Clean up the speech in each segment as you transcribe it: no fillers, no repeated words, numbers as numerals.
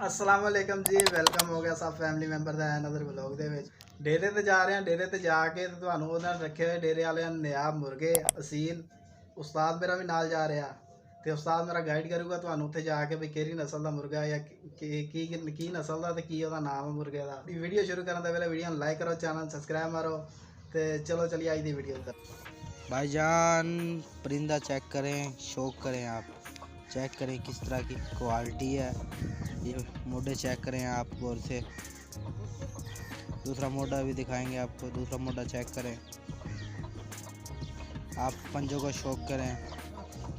अस्सलाम वालेकुम जी, वेलकम हो गया सब फैमिली मैंबर ਦਾ ਅਨਦਰ ਵਲੌਗ ਦੇ ਵਿੱਚ। ਡੇਰੇ ਤੇ ਜਾ ਰਹੇ ਹਾਂ। ਡੇਰੇ ਤੇ ਜਾ ਕੇ ਤੇ ਤੁਹਾਨੂੰ ਉਹਨਾਂ ਨੇ ਰੱਖੇ ਹੋਏ ਡੇਰੇ ਵਾਲਿਆਂ ਨੇ ਨਿਆਬ ਮੁਰਗੇ ਅਸੀਲ। ਉਸਤਾਦ ਮੇਰਾ ਵੀ ਨਾਲ ਜਾ ਰਿਹਾ ਤੇ ਉਸਤਾਦ ਮੇਰਾ ਗਾਈਡ ਕਰੂਗਾ ਤੁਹਾਨੂੰ ਉੱਥੇ ਜਾ ਕੇ ਵੀ ਕਿਹੜੀ ਨਸਲ ਦਾ ਮੁਰਗਾ ਜਾਂ ਕੀ ਨਸਲ ਦਾ ਤੇ ਕੀ ਉਹਦਾ ਨਾਮ ਹੈ ਮੁਰਗੇ ਦਾ। ਵੀਡੀਓ ਸ਼ੁਰੂ ਕਰਨ ਤੋਂ ਪਹਿਲਾਂ ਵੀਡੀਓ ਨੂੰ ਲਾਈਕ ਕਰੋ, चैनल सब्सक्राइब मारो। तो चलो चलिए आज दी वीडियो कर। भाईजान परिंदा चेक करें, शौक करें, आप चेक करें किस तरह की क्वालिटी है। ये मोढ़े चेक करें आप गौर से। दूसरा मोढ़ा भी दिखाएंगे आपको, दूसरा मोढ़ा चेक करें। आप पंजों का शौक करें।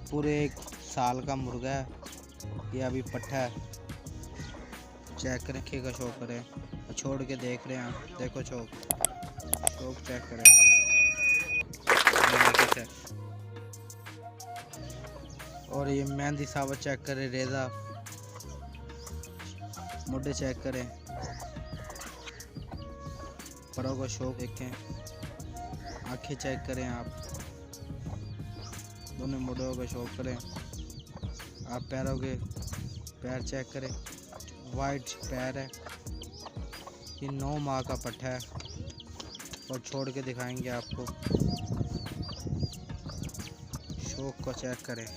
पूरे 1 साल का मुर्गा है, ये अभी पट्ठा है। चेक करें, खे का शौक करें। छोड़ के देख रहे हैं आप, देखो शौक चेक करें। और ये मेहंदी सावत चेक करें, रेजा मोढ़े चेक करें, परों का शौक देखें, आँखें चेक करें आप, दोनों मोढ़ों का शौक करें। आप पैरों के पैर चेक करें, वाइट पैर है। ये 9 माह का पट्ठा है और छोड़ के दिखाएंगे आपको। शौक को चेक करें।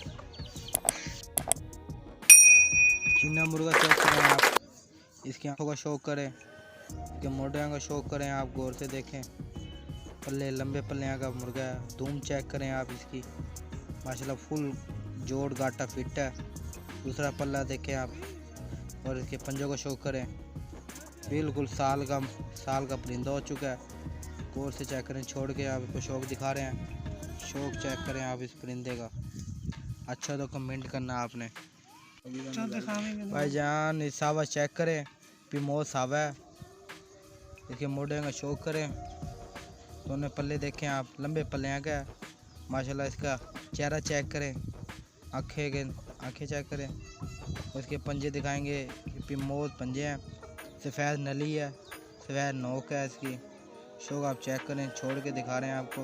चीना मुर्गा चेक करें आप, इसकी आंखों का शौक करें, इसके मोढ़े का शौक करें। आप गौर से देखें, पल्ले लंबे पल्ले का मुर्गा है। धूम चेक करें आप इसकी, माशाल्लाह फुल जोड़ गाटा फिट है। दूसरा पल्ला देखें आप, और इसके पंजों का शौक करें। बिल्कुल साल का परिंदा हो चुका है। गौर से चेक करें, छोड़ के आप इसको शौक दिखा रहे हैं। शौक चेक करें आप इस परिंदे का। अच्छा तो कमेंट करना आपने। भाईजान सावा चेक करें, पिमोद सावा है। इसके मोढ़े का शौक करें। दोनों पल्ले देखें आप, लंबे पल्ले का है माशाल्लाह। इसका चेहरा चेक करें, आँखें चेक करें। उसके पंजे दिखाएंगे, पिमोद पंजे हैं। सफ़ेद नली है, सफ़ेद नोक है इसकी। शौक आप चेक करें, छोड़ के दिखा रहे हैं आपको।